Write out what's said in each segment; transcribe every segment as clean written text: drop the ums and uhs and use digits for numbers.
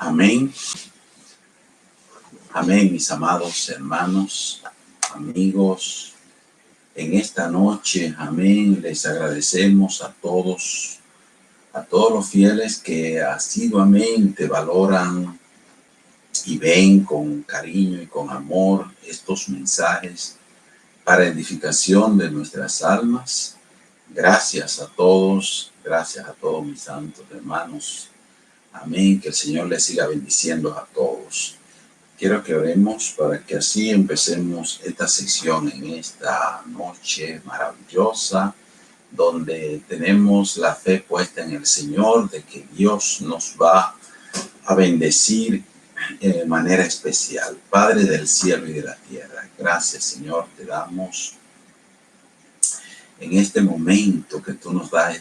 Amén. Amén, mis amados hermanos, amigos. En esta noche, amén, les agradecemos a todos los fieles que asiduamente valoran y ven con cariño y con amor estos mensajes para edificación de nuestras almas. Gracias a todos mis santos hermanos. Amén, que el Señor les siga bendiciendo a todos. Quiero que oremos para que así empecemos esta sección en esta noche maravillosa, donde tenemos la fe puesta en el Señor, de que Dios nos va a bendecir de manera especial. Padre del cielo y de la tierra, gracias, Señor, te damos en este momento que tú nos das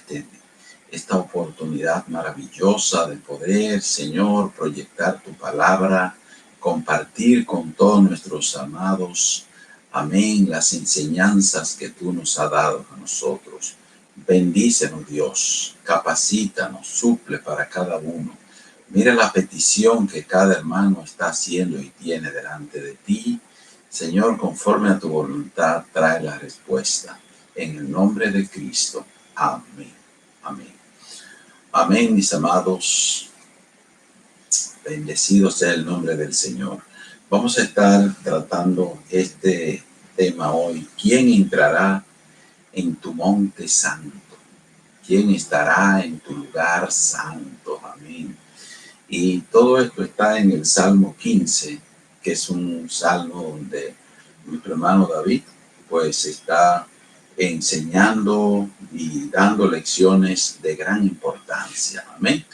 esta oportunidad maravillosa de poder, Señor, proyectar tu palabra, compartir con todos nuestros amados, amén, las enseñanzas que tú nos has dado a nosotros. Bendícenos, Dios, capacítanos, suple para cada uno. Mira la petición que cada hermano está haciendo y tiene delante de ti. Señor, conforme a tu voluntad, trae la respuesta. En el nombre de Cristo. Amén. Amén. Amén, mis amados. Bendecido sea el nombre del Señor. Vamos a estar tratando este tema hoy. ¿Quién entrará en tu monte santo? ¿Quién estará en tu lugar santo? Amén. Y todo esto está en el Salmo 15, que es un salmo donde nuestro hermano David pues está enseñando y dando lecciones de gran importancia. Amén.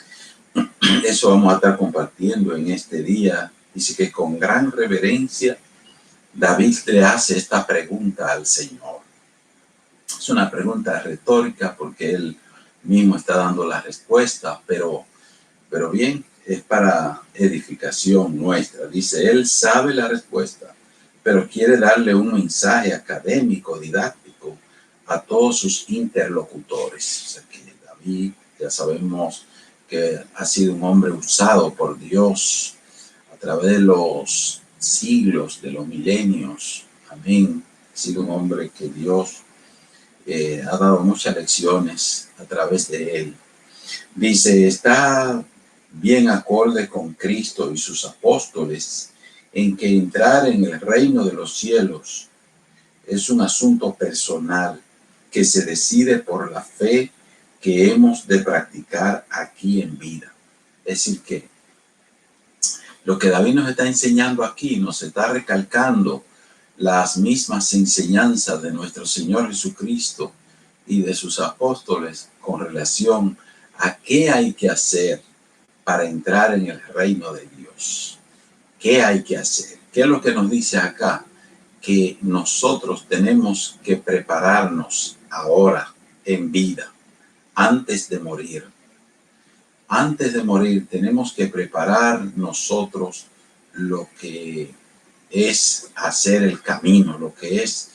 Eso vamos a estar compartiendo en este día. Dice que con gran reverencia David le hace esta pregunta al Señor. Es una pregunta retórica porque él mismo está dando la respuesta, pero bien, es para edificación nuestra. Dice, él sabe la respuesta, pero quiere darle un mensaje académico, didáctico a todos sus interlocutores. O sea que David, ya sabemos que ha sido un hombre usado por Dios a través de los siglos, de los milenios. Amén. Ha sido un hombre que Dios ha dado muchas lecciones a través de él. Dice, está bien acorde con Cristo y sus apóstoles en que entrar en el reino de los cielos es un asunto personal que se decide por la fe que hemos de practicar aquí en vida. Es decir, que lo que David nos está enseñando aquí, nos está recalcando las mismas enseñanzas de nuestro Señor Jesucristo y de sus apóstoles con relación a qué hay que hacer para entrar en el reino de Dios. ¿Qué hay que hacer? ¿Qué es lo que nos dice acá? Que nosotros tenemos que prepararnos ahora en vida, antes de morir. Antes de morir tenemos que preparar nosotros lo que es hacer el camino, lo que es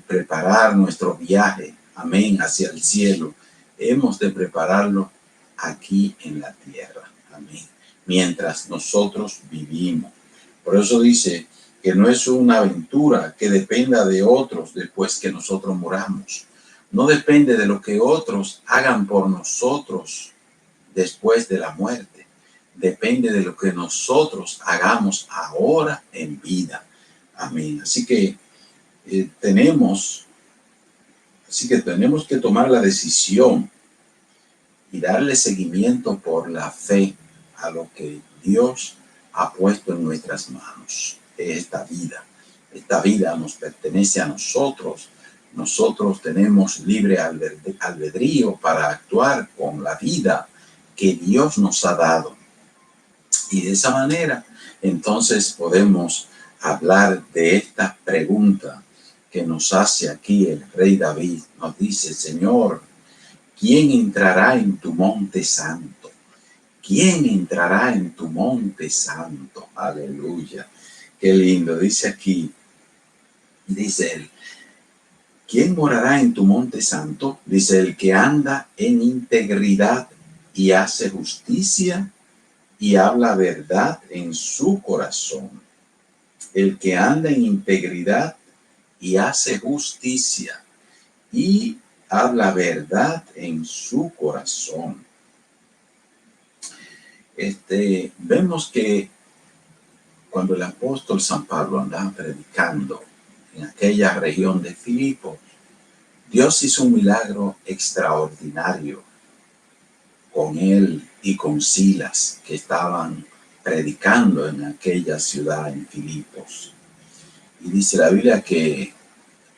preparar nuestro viaje, amén, hacia el cielo. Hemos de prepararlo aquí en la tierra, amén, mientras nosotros vivimos. Por eso dice que no es una aventura que dependa de otros después que nosotros moramos. No depende de lo que otros hagan por nosotros después de la muerte. Depende de lo que nosotros hagamos ahora en vida. Amén. Así que tenemos que tomar la decisión y darle seguimiento por la fe a lo que Dios ha puesto en nuestras manos. Esta vida nos pertenece a nosotros. Nosotros tenemos libre albedrío para actuar con la vida que Dios nos ha dado. Y de esa manera, entonces podemos hablar de esta pregunta que nos hace aquí el rey David. Nos dice, Señor, ¿quién entrará en tu monte santo? ¿Quién entrará en tu monte santo? Aleluya. Qué lindo. Dice aquí, dice él, ¿quién morará en tu monte santo? Dice, el que anda en integridad y hace justicia y habla verdad en su corazón. El que anda en integridad y hace justicia y habla verdad en su corazón. Vemos que cuando el apóstol San Pablo andaba predicando en aquella región de Filipos, Dios hizo un milagro extraordinario con él y con Silas, que estaban predicando en aquella ciudad en Filipos. Y dice la Biblia que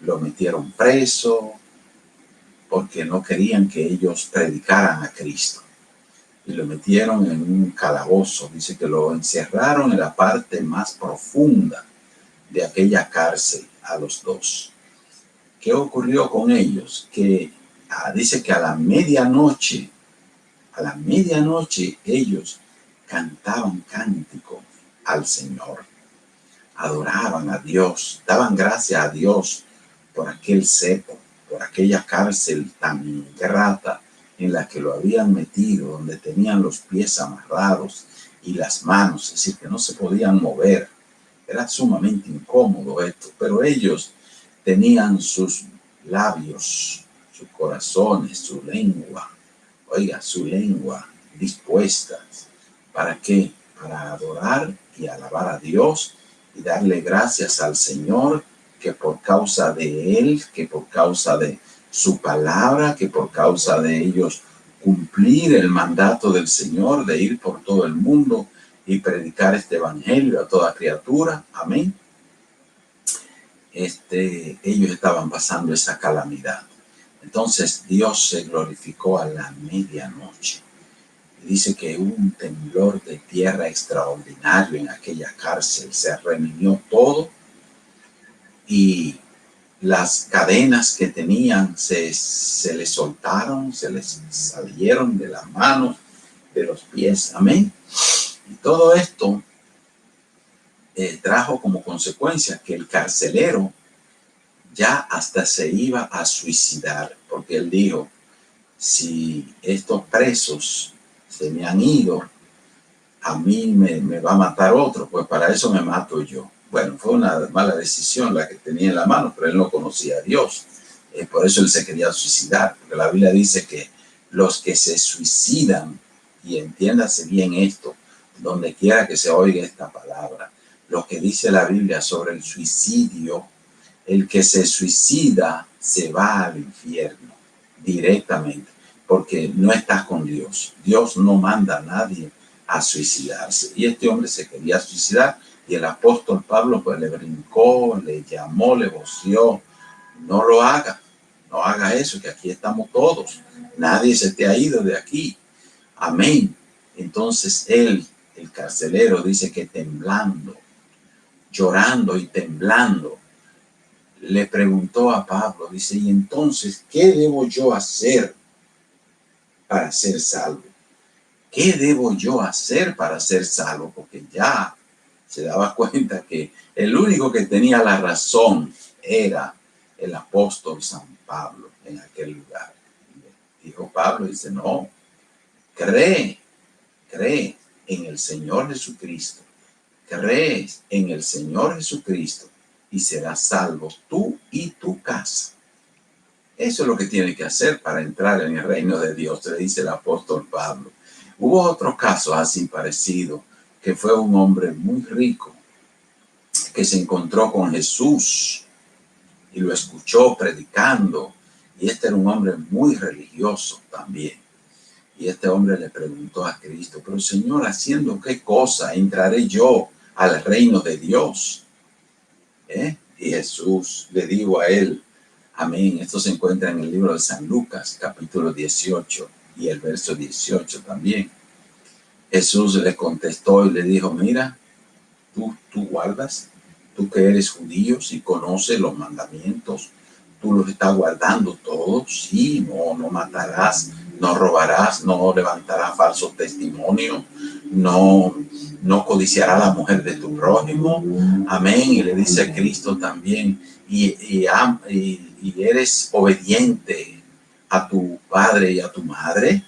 lo metieron preso porque no querían que ellos predicaran a Cristo. Y lo metieron en un calabozo. Dice que lo encerraron en la parte más profunda de aquella cárcel a los dos. ¿Qué ocurrió con ellos? Que dice que a la medianoche ellos cantaban cánticos al Señor, adoraban a Dios, daban gracias a Dios por aquel cepo, por aquella cárcel tan ingrata en la que lo habían metido, donde tenían los pies amarrados y las manos, es decir, que no se podían mover. Era sumamente incómodo esto, pero ellos tenían sus labios, sus corazones, su lengua, su lengua dispuestas. ¿Para qué? Para adorar y alabar a Dios y darle gracias al Señor, que por causa de Él, que por causa de su palabra, que por causa de ellos cumplir el mandato del Señor de ir por todo el mundo y predicar este evangelio a toda criatura. Amén. Ellos estaban pasando esa calamidad. Entonces Dios se glorificó a la medianoche. Y dice que hubo un temblor de tierra extraordinario en aquella cárcel. Se reunió todo y las cadenas que tenían se les soltaron, se les salieron de las manos, de los pies. Amén. Y todo esto trajo como consecuencia que el carcelero ya hasta se iba a suicidar, porque él dijo, si estos presos se me han ido, a mí me va a matar otro, pues para eso me mato yo. Bueno, fue una mala decisión la que tenía en la mano, pero él no conocía a Dios. Por eso él se quería suicidar, porque la Biblia dice que los que se suicidan, y entiéndase bien esto, donde quiera que se oiga esta palabra, lo que dice la Biblia sobre el suicidio, el que se suicida se va al infierno directamente, porque no está con Dios. Dios no manda a nadie a suicidarse. Y este hombre se quería suicidar y el apóstol Pablo pues le brincó, le llamó, le voció. No lo haga, no haga eso, que aquí estamos todos. Nadie se te ha ido de aquí. Amén. Entonces él, el carcelero, dice que temblando, llorando y temblando, le preguntó a Pablo, dice, y entonces, ¿qué debo yo hacer para ser salvo? ¿Qué debo yo hacer para ser salvo? Porque ya se daba cuenta que el único que tenía la razón era el apóstol San Pablo en aquel lugar. Dijo Pablo, dice, no, cree en el Señor Jesucristo. Crees en el Señor Jesucristo y serás salvo tú y tu casa. Eso es lo que tiene que hacer para entrar en el reino de Dios, le dice el apóstol Pablo. Hubo otro caso así parecido, que fue un hombre muy rico que se encontró con Jesús y lo escuchó predicando. Y este era un hombre muy religioso también. Y este hombre le preguntó a Cristo, pero Señor, ¿haciendo qué cosa entraré yo al reino de Dios? Y Jesús le dijo a él, amén. Esto se encuentra en el libro de San Lucas, capítulo 18 y el verso 18 también. Jesús le contestó y le dijo, mira, tú guardas, tú que eres judío y conoces los mandamientos, tú los estás guardando todos. Sí, no matarás, no robarás, no levantarás falsos testimonios, no codiciará la mujer de tu prójimo. Amén. Y le dice a Cristo también, y eres obediente a tu padre y a tu madre.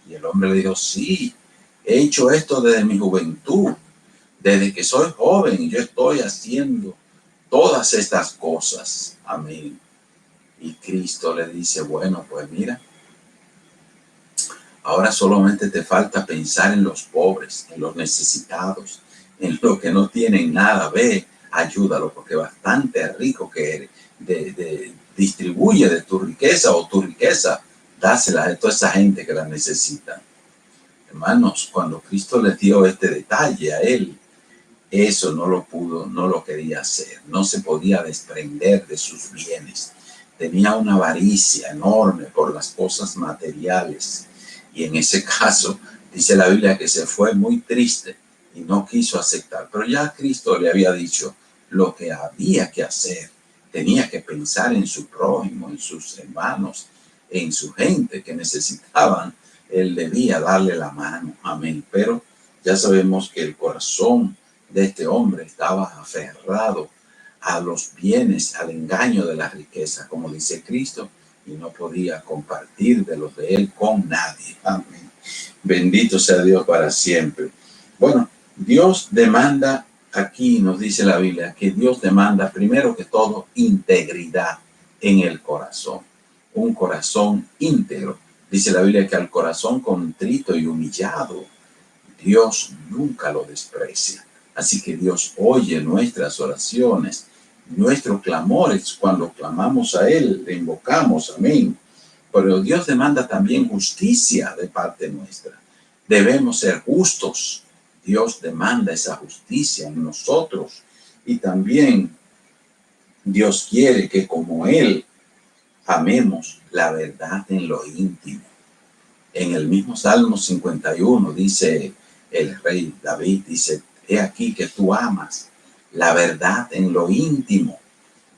Y el hombre le dijo, sí. He hecho esto desde mi juventud, desde que soy joven, yo estoy haciendo todas estas cosas. Amén. Y Cristo le dice, bueno, pues mira, ahora solamente te falta pensar en los pobres, en los necesitados, en los que no tienen nada. Ve, ayúdalo, porque bastante rico que eres. Distribuye de tu riqueza, o tu riqueza, dásela a toda esa gente que la necesita. Hermanos, cuando Cristo les dio este detalle a él, eso no lo pudo, no lo quería hacer. No se podía desprender de sus bienes. Tenía una avaricia enorme por las cosas materiales. Y en ese caso, dice la Biblia que se fue muy triste y no quiso aceptar. Pero ya Cristo le había dicho lo que había que hacer. Tenía que pensar en su prójimo, en sus hermanos, en su gente que necesitaban. Él debía darle la mano. Amén. Pero ya sabemos que el corazón de este hombre estaba aferrado a los bienes, al engaño de la riqueza, como dice Cristo, y no podía compartir de los de él con nadie. Amén. Bendito sea Dios para siempre. Bueno, Dios demanda, aquí nos dice la Biblia, que Dios demanda primero que todo integridad en el corazón. Un corazón íntegro. Dice la Biblia que al corazón contrito y humillado, Dios nunca lo desprecia. Así que Dios oye nuestras oraciones, nuestros clamores cuando clamamos a Él, le invocamos, amén. Pero Dios demanda también justicia de parte nuestra. Debemos ser justos. Dios demanda esa justicia en nosotros. Y también Dios quiere que como Él amemos la verdad en lo íntimo. En el mismo Salmo 51 dice el rey David, dice, he aquí que tú amas la verdad en lo íntimo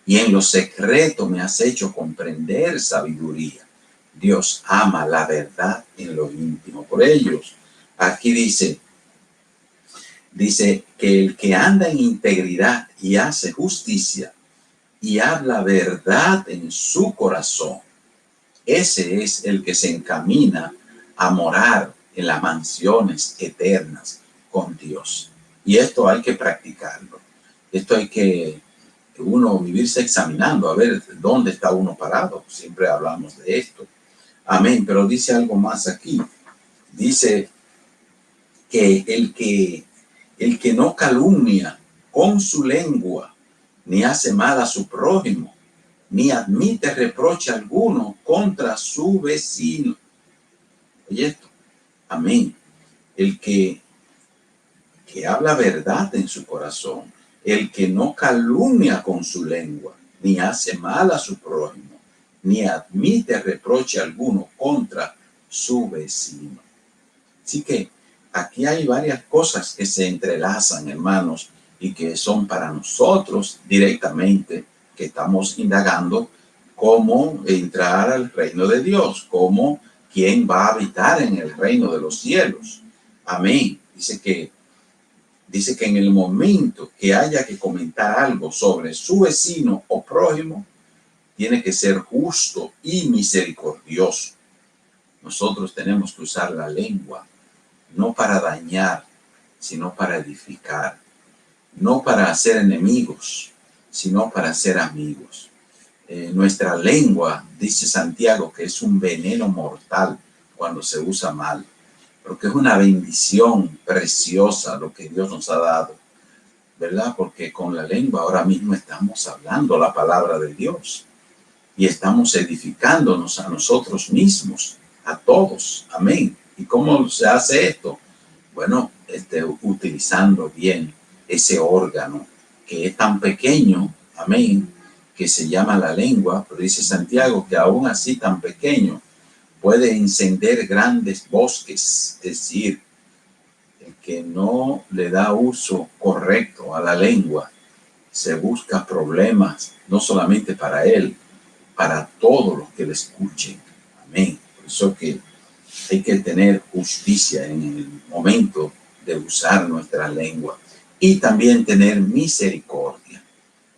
y en lo secreto me has hecho comprender sabiduría. Dios ama la verdad en lo íntimo. Por ellos, aquí dice que el que anda en integridad y hace justicia y habla verdad en su corazón, ese es el que se encamina a morar en las mansiones eternas con Dios. Y esto hay que practicarlo. Esto hay que uno vivirse examinando a ver dónde está uno parado. Siempre hablamos de esto. Amén. Pero dice algo más aquí. Dice que el que no calumnia con su lengua, ni hace mal a su prójimo, ni admite reproche alguno contra su vecino. Oye esto. Amén. El que habla verdad en su corazón, el que no calumnia con su lengua, ni hace mal a su prójimo, ni admite reproche alguno contra su vecino. Así que aquí hay varias cosas que se entrelazan, hermanos, y que son para nosotros directamente, que estamos indagando cómo entrar al reino de Dios, cómo quién va a habitar en el reino de los cielos. Amén. Dice que en el momento que haya que comentar algo sobre su vecino o prójimo, tiene que ser justo y misericordioso. Nosotros tenemos que usar la lengua, no para dañar, sino para edificar. No para hacer enemigos, sino para ser amigos. Nuestra lengua, dice Santiago, que es un veneno mortal cuando se usa mal, porque es una bendición preciosa lo que Dios nos ha dado, ¿verdad? Porque con la lengua ahora mismo estamos hablando la palabra de Dios y estamos edificándonos a nosotros mismos, a todos. Amén. ¿Y cómo se hace esto? Bueno, utilizando bien ese órgano que es tan pequeño, amén, que se llama la lengua, pero dice Santiago que aún así tan pequeño puede encender grandes bosques. Es decir, el que no le da uso correcto a la lengua se busca problemas, no solamente para él, para todos los que le escuchen. Amén. Por eso que hay que tener justicia en el momento de usar nuestra lengua y también tener misericordia.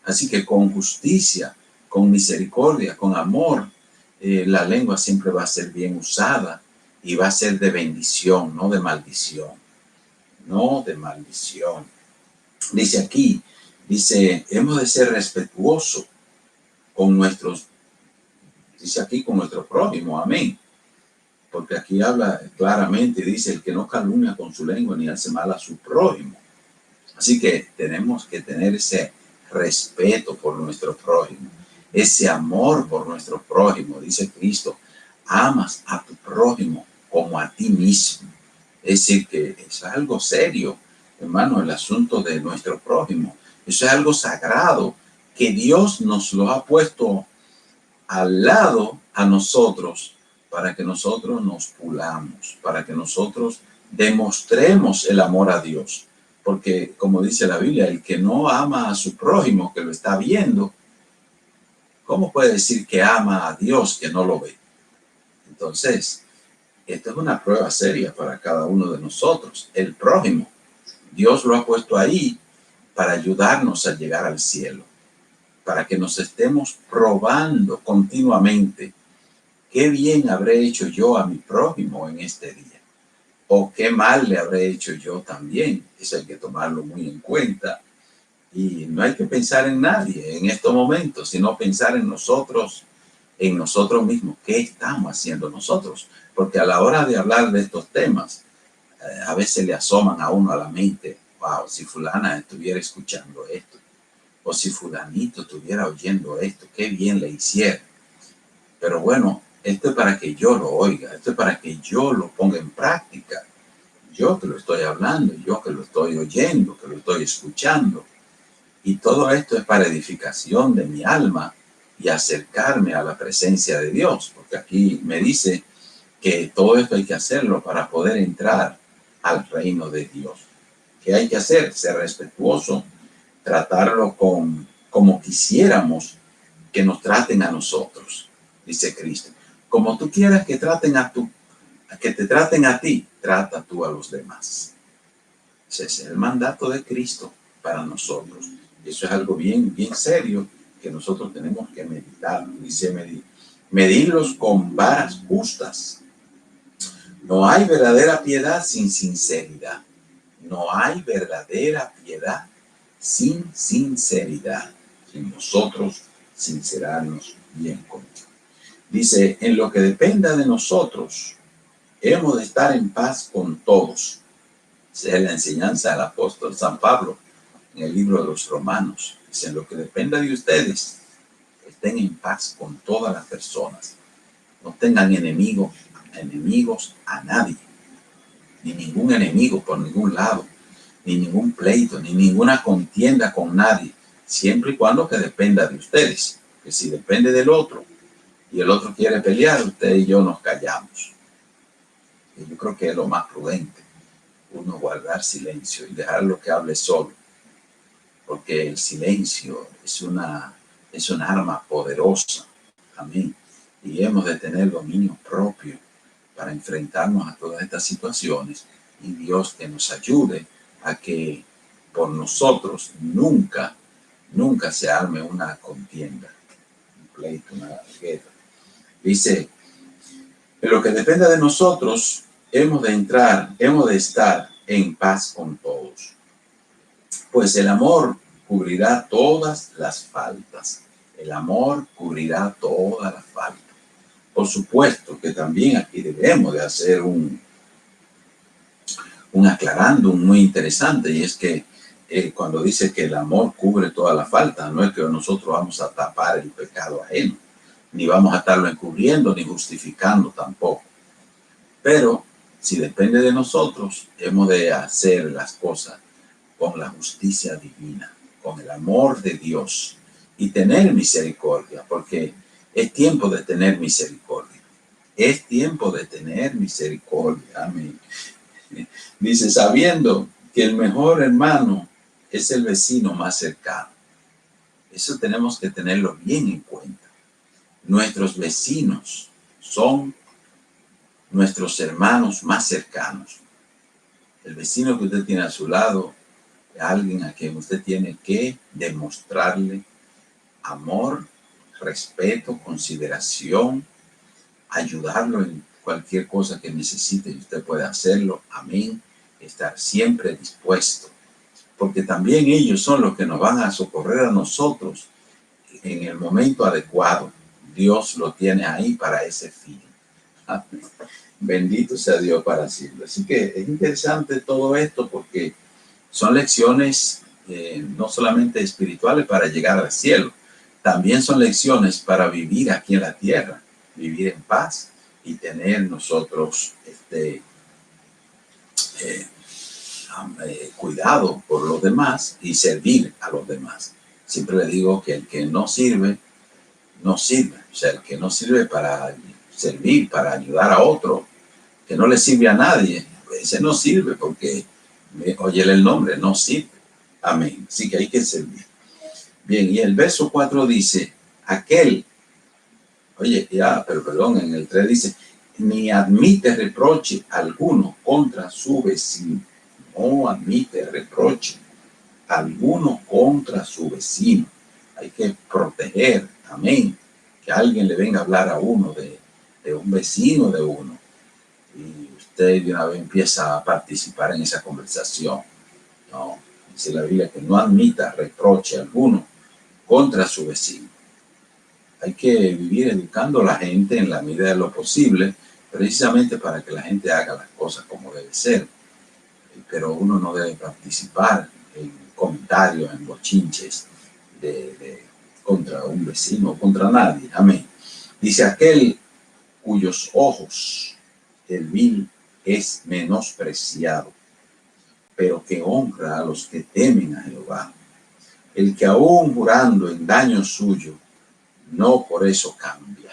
Así que con justicia, con misericordia, con amor, la lengua siempre va a ser bien usada y va a ser de bendición, no de maldición. No de maldición. Dice aquí, dice, hemos de ser respetuosos con nuestros, dice aquí, con nuestro prójimo, amén. Porque aquí habla claramente, dice, el que no calumnia con su lengua ni hace mal a su prójimo. Así que tenemos que tener ese respeto por nuestro prójimo, ese amor por nuestro prójimo. Dice Cristo, amas a tu prójimo como a ti mismo. Es decir, que es algo serio, hermano, el asunto de nuestro prójimo. Eso es algo sagrado que Dios nos lo ha puesto al lado a nosotros para que nosotros nos pulamos, para que nosotros demostremos el amor a Dios. Porque, como dice la Biblia, el que no ama a su prójimo, que lo está viendo, ¿cómo puede decir que ama a Dios que no lo ve? Entonces, esto es una prueba seria para cada uno de nosotros. El prójimo, Dios lo ha puesto ahí para ayudarnos a llegar al cielo, para que nos estemos probando continuamente qué bien habré hecho yo a mi prójimo en este día, o qué mal le habré hecho yo también. Eso hay que tomarlo muy en cuenta. Y no hay que pensar en nadie en estos momentos, sino pensar en nosotros mismos. ¿Qué estamos haciendo nosotros? Porque a la hora de hablar de estos temas, a veces le asoman a uno a la mente, wow, si fulana estuviera escuchando esto, o si fulanito estuviera oyendo esto, qué bien le hiciera. Pero bueno, esto es para que yo lo oiga, esto es para que yo lo ponga en práctica. Yo que lo estoy hablando, yo que lo estoy oyendo, que lo estoy escuchando. Y todo esto es para edificación de mi alma y acercarme a la presencia de Dios. Porque aquí me dice que todo esto hay que hacerlo para poder entrar al reino de Dios. ¿Qué hay que hacer? Ser respetuoso, tratarlo como quisiéramos que nos traten a nosotros, dice Cristo. Como tú quieras que que te traten a ti, trata tú a los demás. Ese es el mandato de Cristo para nosotros. Eso es algo bien, bien serio que nosotros tenemos que meditar. Dice medirlos con varas justas. No hay verdadera piedad sin sinceridad. No hay verdadera piedad sin sinceridad. Sin nosotros sincerarnos bien con Dios. Dice, en lo que dependa de nosotros, hemos de estar en paz con todos. Esa es la enseñanza del apóstol San Pablo en el libro de los Romanos. Dice, en lo que dependa de ustedes, estén en paz con todas las personas. No tengan enemigos a nadie, ni ningún enemigo por ningún lado, ni ningún pleito, ni ninguna contienda con nadie, siempre y cuando que dependa de ustedes. Que si depende del otro y el otro quiere pelear, usted y yo nos callamos. Y yo creo que es lo más prudente, uno guardar silencio y dejarlo que hable solo, porque el silencio es un arma poderosa. Amén. Y hemos de tener dominio propio para enfrentarnos a todas estas situaciones, y Dios que nos ayude a que por nosotros nunca se arme una contienda, un pleito, una guerra. Dice, en lo que dependa de nosotros, hemos de estar en paz con todos. Pues el amor cubrirá todas las faltas. El amor cubrirá todas las faltas. Por supuesto que también aquí debemos de hacer un aclarándum muy interesante, y es que cuando dice que el amor cubre toda la falta, no es que nosotros vamos a tapar el pecado ajeno, ni vamos a estarlo encubriendo ni justificando tampoco. Pero si depende de nosotros, hemos de hacer las cosas con la justicia divina, con el amor de Dios, y tener misericordia, porque es tiempo de tener misericordia. Es tiempo de tener misericordia. Amén. Dice, sabiendo que el mejor hermano es el vecino más cercano. Eso tenemos que tenerlo bien en cuenta. Nuestros vecinos son nuestros hermanos más cercanos. El vecino que usted tiene a su lado es alguien a quien usted tiene que demostrarle amor, respeto, consideración, ayudarlo en cualquier cosa que necesite, usted puede hacerlo. Amén. Estar siempre dispuesto, porque también ellos son los que nos van a socorrer a nosotros en el momento adecuado. Dios lo tiene ahí para ese fin. Amén. Bendito sea Dios para siempre. Así que es interesante todo esto porque son lecciones no solamente espirituales para llegar al cielo, también son lecciones para vivir aquí en la tierra, vivir en paz y tener nosotros cuidado por los demás y servir a los demás. Siempre le digo que el que no sirve, no sirve. O sea, el que no sirve para servir, para ayudar a otro, que no le sirve a nadie, ese no sirve porque, óyele el nombre, no sirve. Amén. Así que hay que servir. Bien, y el verso 4 dice, aquel, pero perdón, en el 3 dice, ni admite reproche alguno contra su vecino. No admite reproche alguno contra su vecino. Hay que proteger, amén, que alguien le venga a hablar a uno de un vecino de uno y usted de una vez empieza a participar en esa conversación. No, dice la Biblia que no admita reproche alguno contra su vecino. Hay que vivir educando a la gente en la medida de lo posible, precisamente para que la gente haga las cosas como debe ser. Pero uno no debe participar en comentarios, en bochinches contra un vecino, contra nadie. Amén. Dice aquel cuyos ojos el vil es menospreciado, pero que honra a los que temen a Jehová. El que aún jurando en daño suyo, no por eso cambia.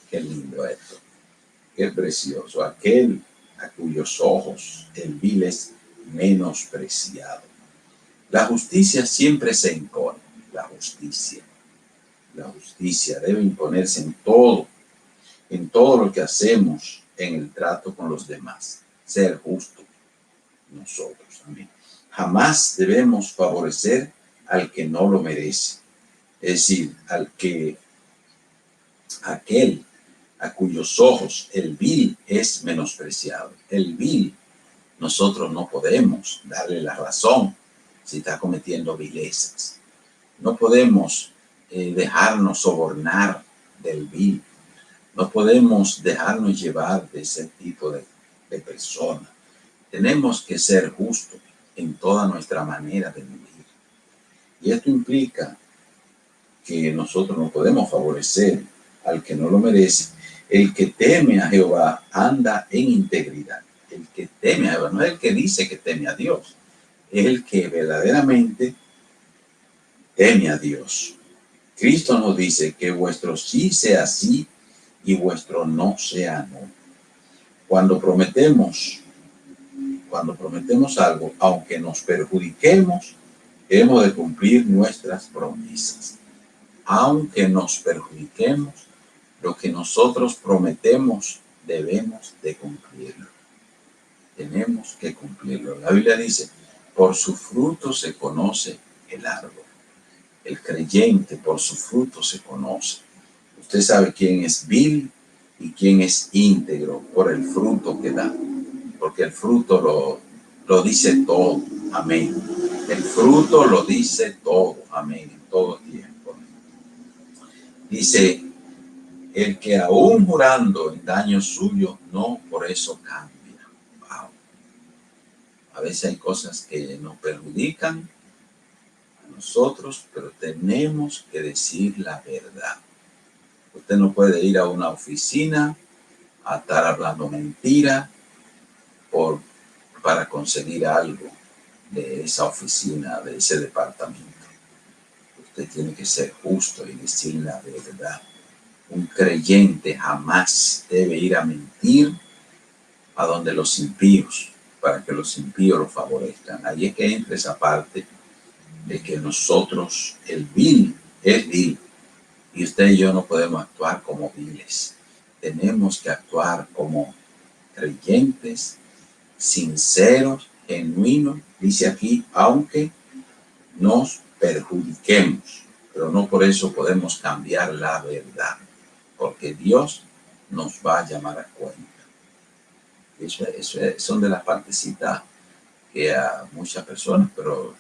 Qué lindo esto. Qué precioso. Aquel a cuyos ojos el vil es menospreciado. La justicia siempre se impone. La justicia debe imponerse en todo lo que hacemos, en el trato con los demás. Ser justo nosotros. Amén. Jamás debemos favorecer al que no lo merece. Es decir, aquel a cuyos ojos el vil es menospreciado. El vil, nosotros no podemos darle la razón si está cometiendo vilezas. No podemos dejarnos sobornar del vil. No podemos dejarnos llevar de ese tipo de persona. Tenemos que ser justos en toda nuestra manera de vivir. Y esto implica que nosotros no podemos favorecer al que no lo merece. El que teme a Jehová anda en integridad. El que teme a Jehová, no es el que dice que teme a Dios, es el que verdaderamente teme a Dios. Cristo nos dice que vuestro sí sea sí y vuestro no sea no. Cuando prometemos algo, aunque nos perjudiquemos, hemos de cumplir nuestras promesas. Aunque nos perjudiquemos, lo que nosotros prometemos debemos de cumplirlo. Tenemos que cumplirlo. La Biblia dice, por su fruto se conoce el árbol. El creyente por su fruto se conoce. Usted sabe quién es vil y quién es íntegro por el fruto que da. Porque el fruto lo dice todo. Amén. El fruto lo dice todo. Amén. En todo tiempo. Dice, el que aún jurando en daño suyo, no por eso cambia. Wow. A veces hay cosas que nos perjudican a nosotros, pero tenemos que decir la verdad. Usted no puede ir a una oficina a estar hablando mentira para conseguir algo de esa oficina, de ese departamento. Usted tiene que ser justo y decir la verdad. Un creyente jamás debe ir a mentir a donde los impíos, para que los impíos lo favorezcan. Ahí es que entra esa parte de que nosotros, el vil es vil, y usted y yo no podemos actuar como viles. Tenemos que actuar como creyentes, sinceros, genuinos, dice aquí, aunque nos perjudiquemos, pero no por eso podemos cambiar la verdad, porque Dios nos va a llamar a cuenta. Eso son de las partecitas que a muchas personas pero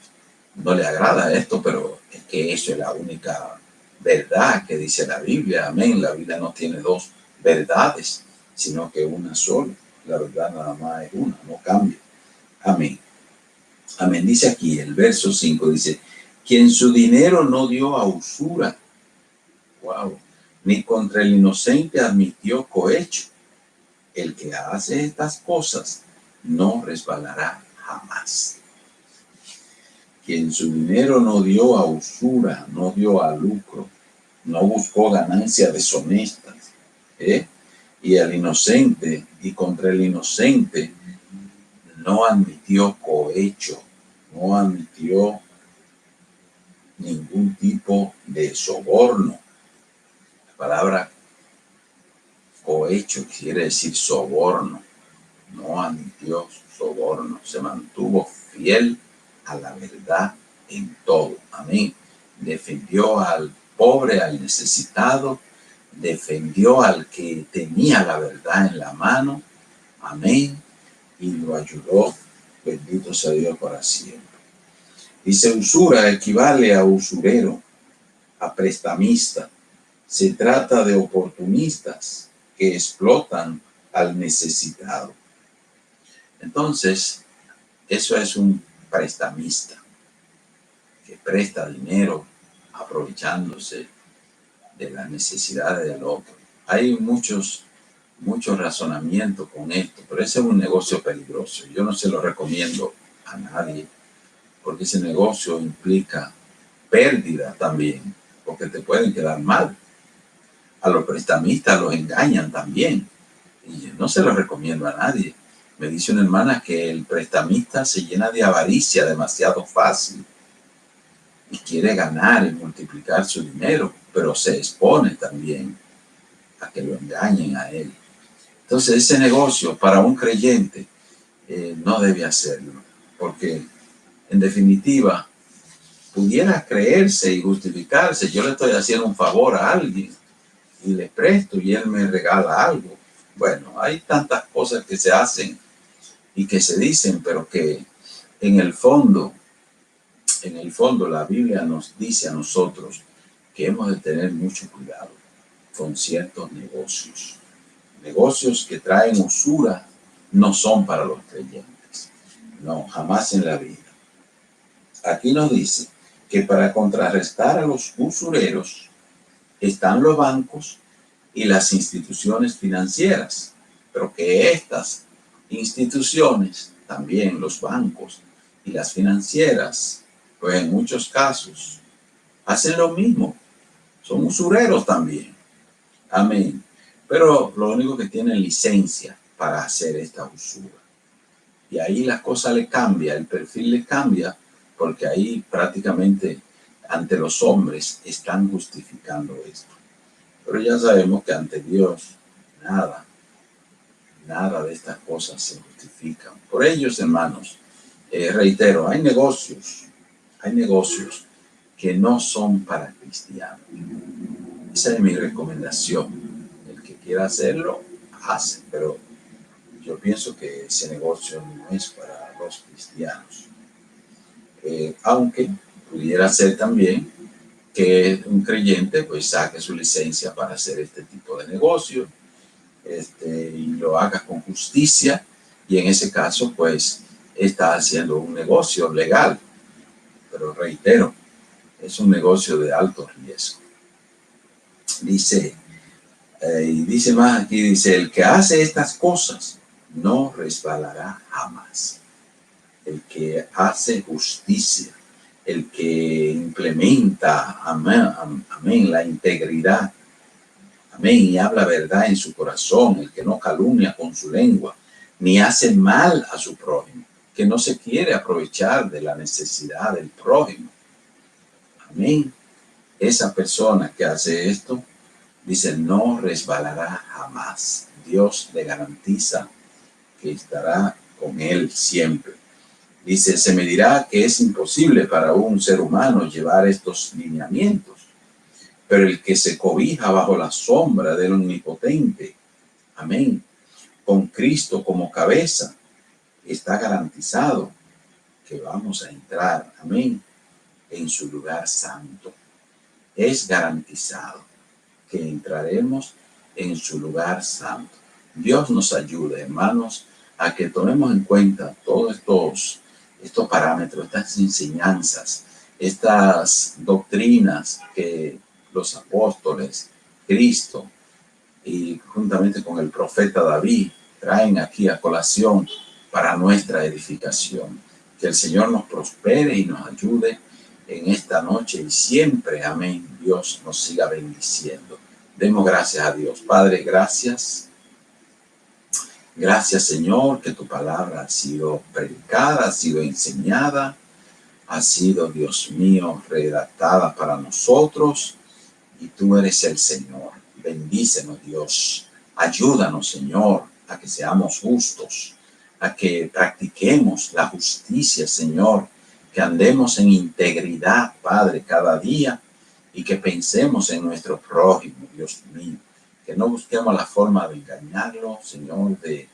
no le agrada esto, pero es que eso es la única verdad que dice la Biblia. Amén. La Biblia no tiene dos verdades, sino que una sola. La verdad nada más es una, no cambia. Amén. Amén. Dice aquí el verso 5, dice, quien su dinero no dio a usura, wow, ni contra el inocente admitió cohecho. El que hace estas cosas no resbalará jamás. Quien su dinero no dio a usura, no dio a lucro, no buscó ganancias deshonestas, y al inocente, y contra el inocente, no admitió cohecho, no admitió ningún tipo de soborno. La palabra cohecho quiere decir soborno. No admitió soborno, se mantuvo fiel a la verdad en todo. Amén. Defendió al pobre, al necesitado, defendió al que tenía la verdad en la mano. Amén. Y lo ayudó. Bendito sea Dios para siempre. Dice, usura equivale a usurero, a prestamista. Se trata de oportunistas que explotan al necesitado. Entonces, eso es un prestamista que presta dinero aprovechándose de las necesidades del otro. Hay muchos razonamientos con esto, pero ese es un negocio peligroso. Yo no se lo recomiendo a nadie, porque ese negocio implica pérdida también, porque te pueden quedar mal. A los prestamistas los engañan también, y no se lo recomiendo a nadie. Me dice una hermana que el prestamista se llena de avaricia demasiado fácil y quiere ganar y multiplicar su dinero, pero se expone también a que lo engañen a él. Entonces ese negocio para un creyente no debe hacerlo, porque en definitiva pudiera creerse y justificarse. Yo le estoy haciendo un favor a alguien y le presto y él me regala algo. Bueno, hay tantas cosas que se hacen y que se dicen, pero que en el fondo la Biblia nos dice a nosotros que hemos de tener mucho cuidado con ciertos negocios. Negocios que traen usura no son para los creyentes. No, jamás en la vida. Aquí nos dice que para contrarrestar a los usureros están los bancos y las instituciones financieras, pero que estas instituciones, también los bancos y las financieras, pues en muchos casos hacen lo mismo, son usureros también. Amén. Pero lo único que tienen licencia para hacer esta usura. Y ahí la cosa le cambia, el perfil le cambia, porque ahí prácticamente ante los hombres están justificando esto. Pero ya sabemos que ante Dios nada de estas cosas se justifican. Por ellos, hermanos, reitero, hay negocios que no son para cristianos. Esa es mi recomendación. El que quiera hacerlo, hace, pero yo pienso que ese negocio no es para los cristianos. Aunque pudiera ser también que un creyente pues saque su licencia para hacer este tipo de negocio, y lo haga con justicia, y en ese caso pues está haciendo un negocio legal, pero reitero, es un negocio de alto riesgo. Dice, y dice más aquí, dice, el que hace estas cosas no resbalará jamás. El que hace justicia, el que implementa, amén, la integridad, amén, y habla verdad en su corazón, el que no calumnia con su lengua, ni hace mal a su prójimo, que no se quiere aprovechar de la necesidad del prójimo. Amén. Esa persona que hace esto, dice, no resbalará jamás. Dios le garantiza que estará con él siempre. Dice, se me dirá que es imposible para un ser humano llevar estos lineamientos, pero el que se cobija bajo la sombra del Omnipotente Amén. Con Cristo como cabeza, está garantizado que vamos a entrar, amén, en su lugar santo. Es garantizado que entraremos en su lugar santo. Dios nos ayude, hermanos, a que tomemos en cuenta todos estos parámetros, estas enseñanzas, estas doctrinas que los apóstoles, Cristo y juntamente con el profeta David traen aquí a colación para nuestra edificación. Que el Señor nos prospere y nos ayude en esta noche y siempre, amén, Dios nos siga bendiciendo. Demos gracias a Dios. Padre, gracias. Gracias, Señor, que tu palabra ha sido predicada, ha sido enseñada, ha sido, Dios mío, redactada para nosotros y tú eres el Señor. Bendícenos, Dios. Ayúdanos, Señor, a que seamos justos, a que practiquemos la justicia, Señor, que andemos en integridad, Padre, cada día y que pensemos en nuestro prójimo, Dios mío. Que no busquemos la forma de engañarlo, Señor, de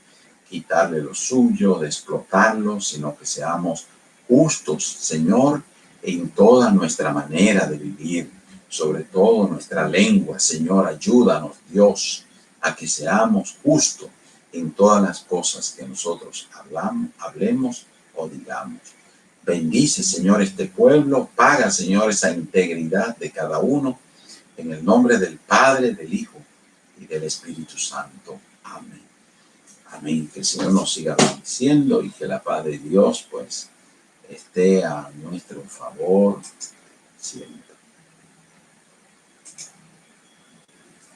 quitarle lo suyo, de explotarlo, sino que seamos justos, Señor, en toda nuestra manera de vivir, sobre todo nuestra lengua. Señor, ayúdanos, Dios, a que seamos justos en todas las cosas que nosotros hablemos o digamos. Bendice, Señor, este pueblo, paga, Señor, esa integridad de cada uno, en el nombre del Padre, del Hijo y del Espíritu Santo. Amén. Amén. Que el Señor nos siga bendiciendo y que la paz de Dios, pues, esté a nuestro favor siempre.